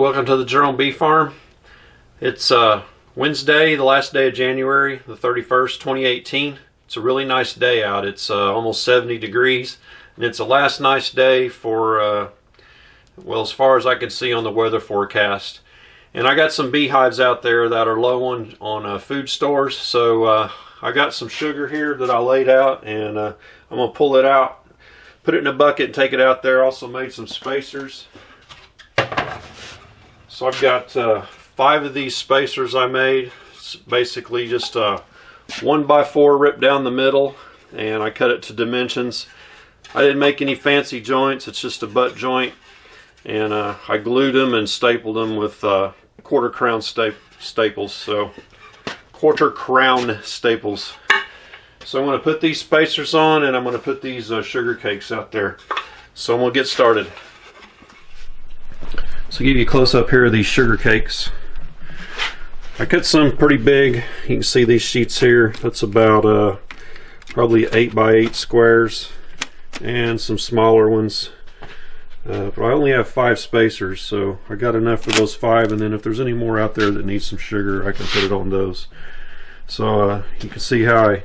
Hello, welcome to the Jerome Bee Farm. It's Wednesday, the last day of January, the 31st, 2018. It's a really nice day out. It's almost 70 degrees, and it's the last nice day for, well, as far as I can see on the weather forecast. And I got some beehives out there that are low on food stores, so I got some sugar here that I laid out, and I'm going to pull it out, put it in a bucket and take it out there. Also made some spacers. So I've got 5 of these spacers I made. It's basically just 1x4 ripped down the middle, and I cut it to dimensions. I didn't make any fancy joints, it's just a butt joint, and I glued them and stapled them with quarter crown staples. So quarter crown staples. So I'm going to put these spacers on, and I'm going to put these sugar cakes out there. So I'm going to get started. So give you a close up here of these sugar cakes. I cut some pretty big. You can see these sheets here. That's about probably 8x8 squares, and some smaller ones. But I only have 5 spacers, so I got enough for those 5. And then if there's any more out there that need some sugar, I can put it on those. So you can see how I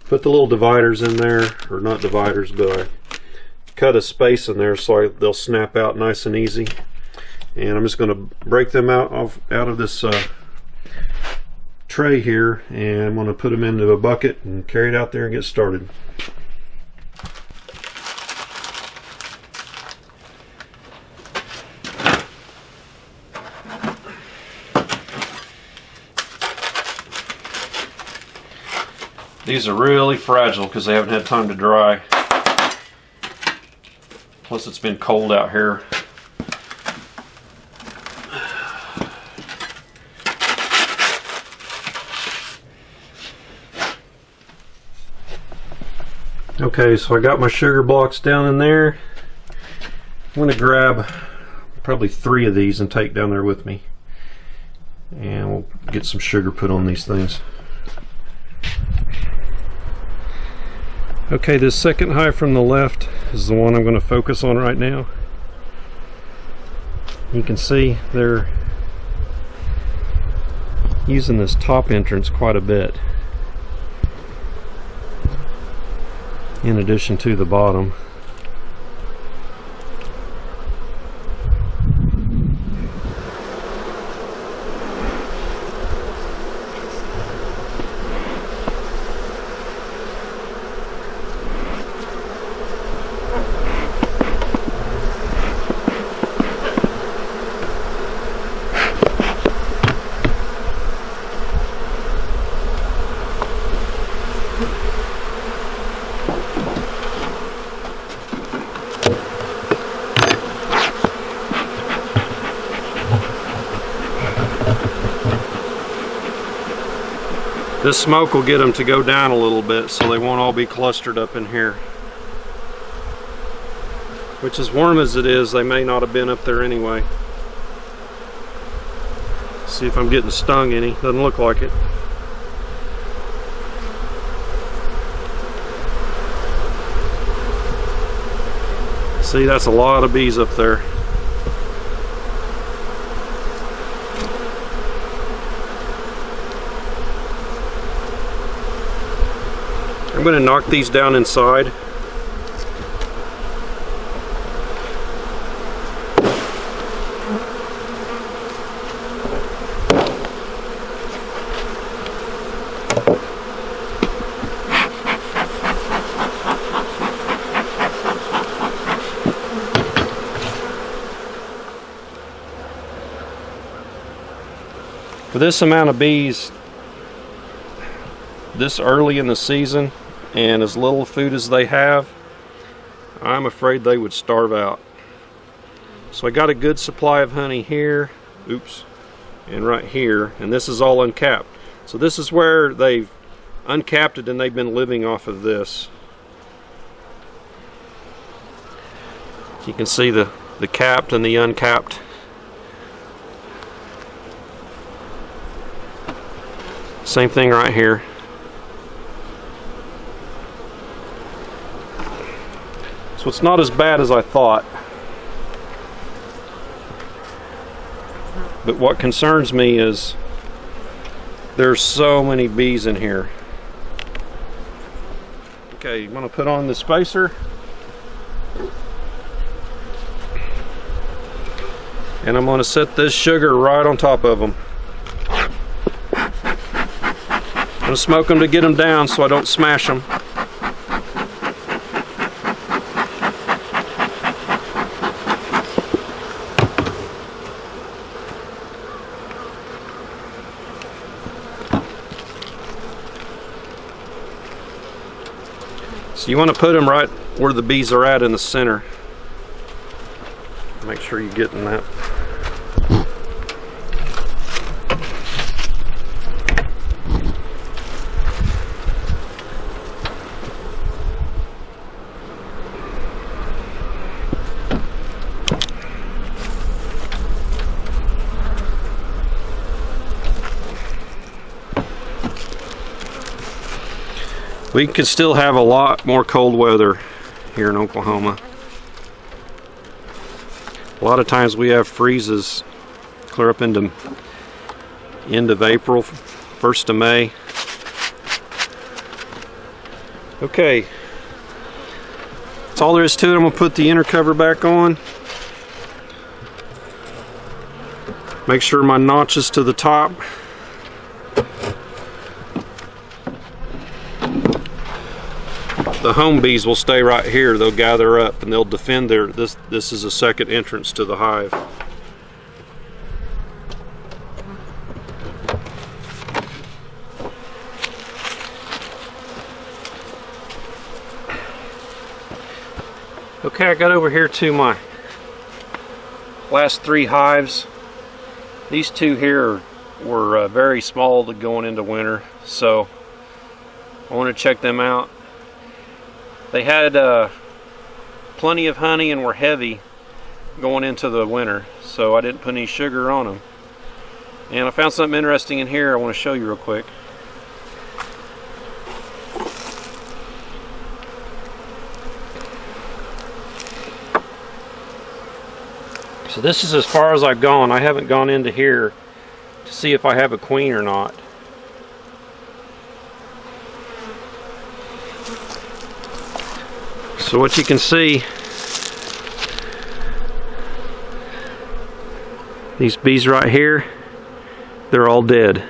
put the little dividers in there, or not dividers, but I cut a space in there so they'll snap out nice and easy. And I'm just going to break them out of this tray here, and I'm going to put them into a bucket and carry it out there and get started. These are really fragile because they haven't had time to dry. Plus it's been cold out here. Okay, so I got my sugar blocks down in there. I'm going to grab probably 3 of these and take down there with me. And we'll get some sugar put on these things. Okay, this second hive from the left is the one I'm going to focus on right now. You can see they're using this top entrance quite a bit, in addition to the bottom. This smoke will get them to go down a little bit so they won't all be clustered up in here. Which, as warm as it is, they may not have been up there anyway. See if I'm getting stung any. Doesn't look like it. See, that's a lot of bees up there. I'm going to knock these down inside. For this amount of bees, this early in the season, and as little food as they have, I'm afraid they would starve out. So I got a good supply of honey here, oops, and right here, and this is all uncapped. So this is where they've uncapped it and they've been living off of this. You can see the capped and the uncapped. Same thing right here. So it's not as bad as I thought. But what concerns me is there's so many bees in here. Okay, you want to put on the spacer. And I'm going to set this sugar right on top of them. I'm going to smoke them to get them down so I don't smash them. So you want to put them right where the bees are at in the center. Make sure you're getting that. We could still have a lot more cold weather here in Oklahoma. A lot of times we have freezes clear up into end of April, 1st of May. Okay, that's all there is to it. I'm going to put the inner cover back on. Make sure my notch is to the top. The home bees will stay right here. They'll gather up and they'll defend their, this is a second entrance to the hive. Okay, I got over here to my last 3 hives. These 2 here were very small to going into winter, so I want to check them out. They had plenty of honey and were heavy going into the winter, so I didn't put any sugar on them. And I found something interesting in here I want to show you real quick. So this is as far as I've gone. I haven't gone into here to see if I have a queen or not. So what you can see, these bees right here, they're all dead.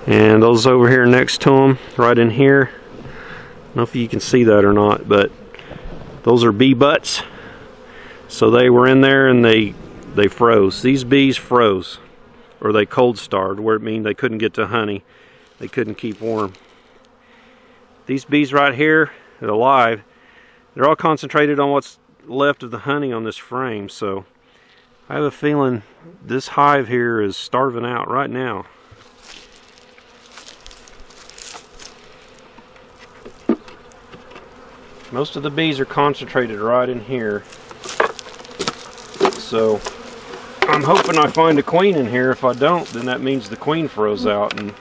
And those over here next to them, right in here, I don't know if you can see that or not, but those are bee butts. So they were in there and they froze. These bees froze, or they cold starved, where it means they couldn't get to honey. They couldn't keep warm. These bees right here are alive. They're all concentrated on what's left of the honey on this frame, so I have a feeling this hive here is starving out right now. Most of the bees are concentrated right in here, so I'm hoping I find a queen in here. If I don't, then that means the queen froze out and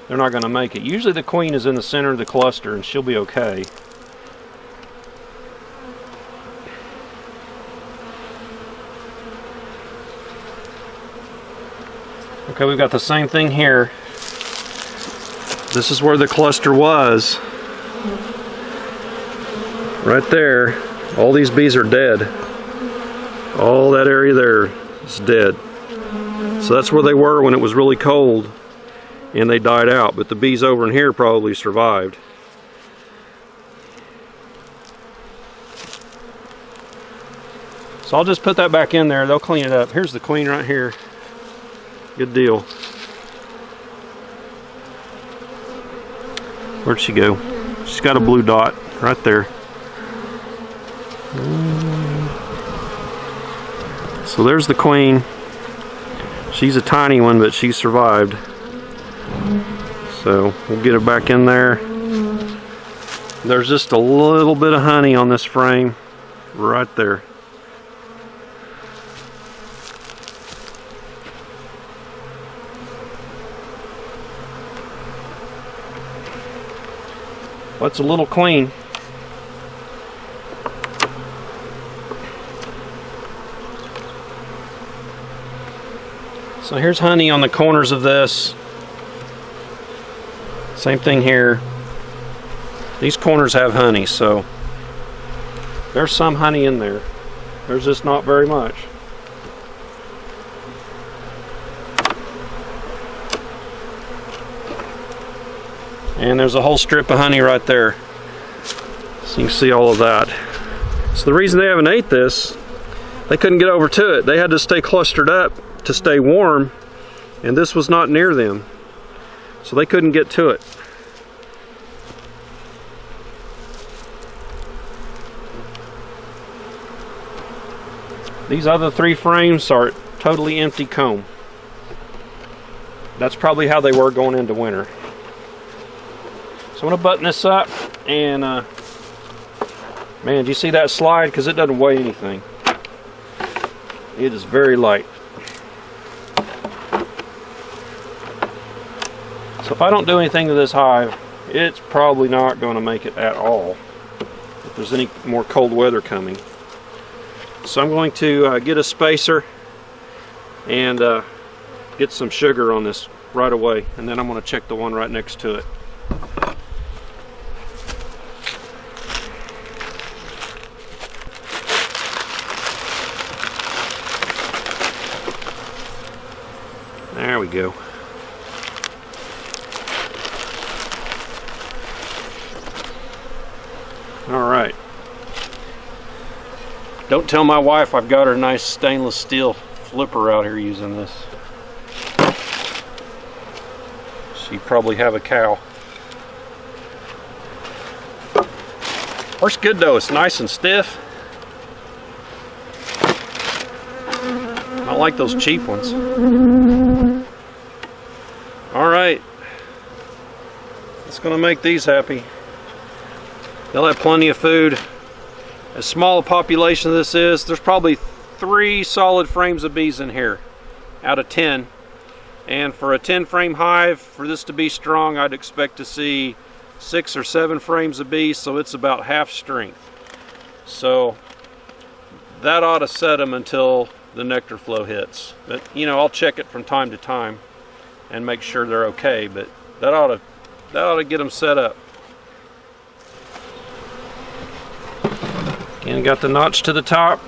they're not going to make it. Usually the queen is in the center of the cluster and she'll be okay. Okay, we've got the same thing here. This is where the cluster was. Right there. All these bees are dead. All that area there is dead. So that's where they were when it was really cold and they died out. But the bees over in here probably survived. So I'll just put that back in there. They'll clean it up. Here's the queen right here. Good deal. Where'd she go? She's got a blue dot right there. So there's the queen. She's a tiny one, but she survived. So we'll get her back in there. There's just a little bit of honey on this frame right there. That's a little queen. So here's honey on the corners of this. Same thing here. These corners have honey, so there's some honey in there. There's just not very much. And there's a whole strip of honey right there. So you can see all of that. So the reason they haven't ate this, they couldn't get over to it. They had to stay clustered up to stay warm, and this was not near them. So they couldn't get to it. These other 3 frames are totally empty comb. That's probably how they were going into winter. So I'm going to button this up, and man, do you see that slide? Because it doesn't weigh anything. It is very light. So if I don't do anything to this hive, it's probably not going to make it at all if there's any more cold weather coming. So I'm going to get a spacer and get some sugar on this right away, and then I'm going to check the one right next to it. There we go. All right. Don't tell my wife I've got her nice stainless steel flipper out here using this. She'd probably have a cow. Works good though, it's nice and stiff. I like those cheap ones. All right. It's gonna make these happy. They'll have plenty of food. As small a population as this is, there's probably 3 solid frames of bees in here out of 10. And for a 10 frame hive, for this to be strong, I'd expect to see 6 or 7 frames of bees, so it's about half strength. So that ought to set them until the nectar flow hits. But you know, I'll check it from time to time and make sure they're okay, but that ought to get them set up. Again, got the notch to the top.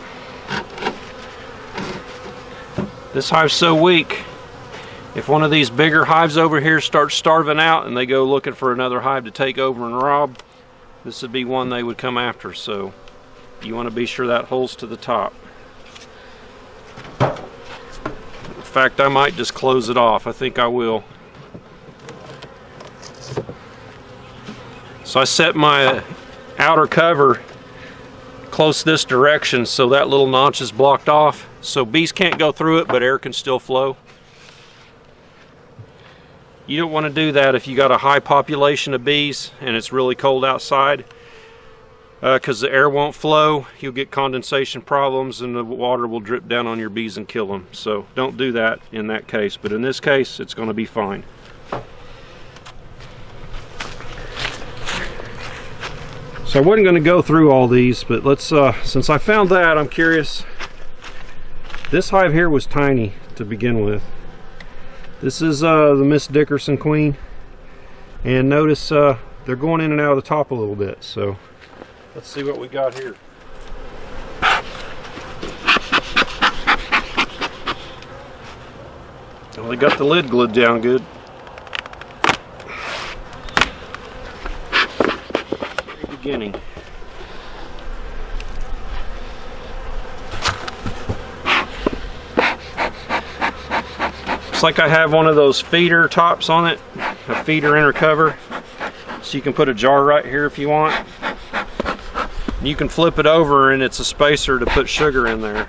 This hive's so weak, if one of these bigger hives over here starts starving out and they go looking for another hive to take over and rob, this would be one they would come after. So you want to be sure that holds to the top. In fact, I might just close it off. I think I will. So I set my outer cover close this direction so that little notch is blocked off, so bees can't go through it, but air can still flow. You don't want to do that if you got a high population of bees and it's really cold outside, because the air won't flow. You'll get condensation problems and the water will drip down on your bees and kill them. So don't do that in that case, but in this case it's going to be fine. So I wasn't going to go through all these, but let's, since I found that, I'm curious. This hive here was tiny to begin with. This is the Miss Dickerson Queen, and notice they're going in and out of the top a little bit. So let's see what we got here. Well, they got the lid glued down good. Beginning. Looks like I have one of those feeder tops on it, a feeder inner cover, so you can put a jar right here if you want. You can flip it over and it's a spacer to put sugar in there.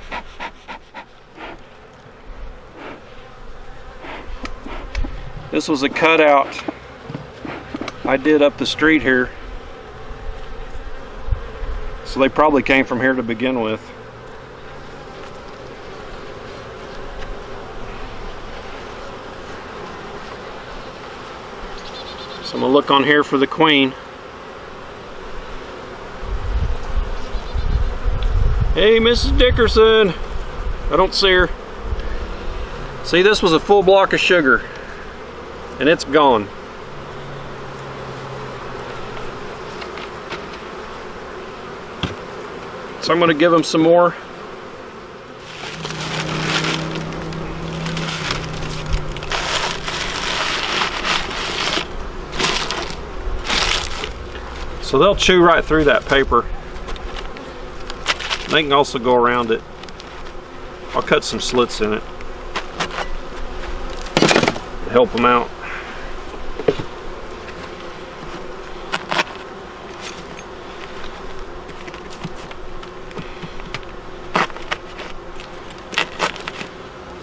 This was a cutout I did up the street here. So they probably came from here to begin with. So I'm gonna look on here for the queen. Hey, Mrs. Dickerson. I don't see her. See, this was a full block of sugar and it's gone. So I'm going to give them some more. So they'll chew right through that paper. They can also go around it. I'll cut some slits in it to help them out.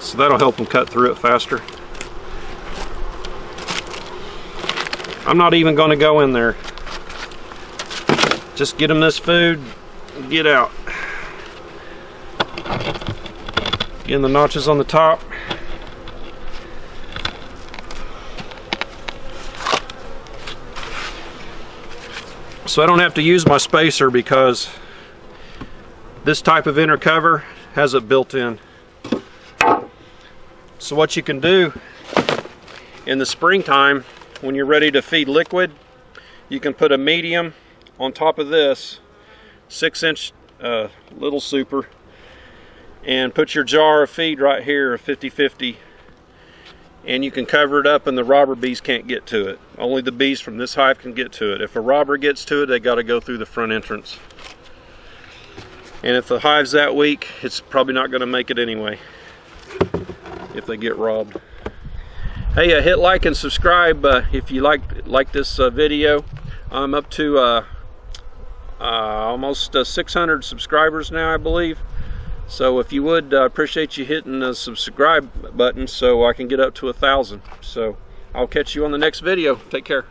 So that'll help them cut through it faster. I'm not even going to go in there. Just get them this food and get out. Again, the notches on the top. So I don't have to use my spacer because this type of inner cover has it built in. So what you can do in the springtime when you're ready to feed liquid, you can put a medium on top of this 6-inch little super and put your jar of feed right here, a 50-50, and you can cover it up and the robber bees can't get to it. Only the bees from this hive can get to it. If a robber gets to it, they got to go through the front entrance. And if the hive's that weak, it's probably not going to make it anyway if they get robbed. Hey, hit like and subscribe if you like this video. I'm up to almost 600 subscribers now, I believe. So if you would, appreciate you hitting the subscribe button so I can get up to 1,000. So I'll catch you on the next video. Take care.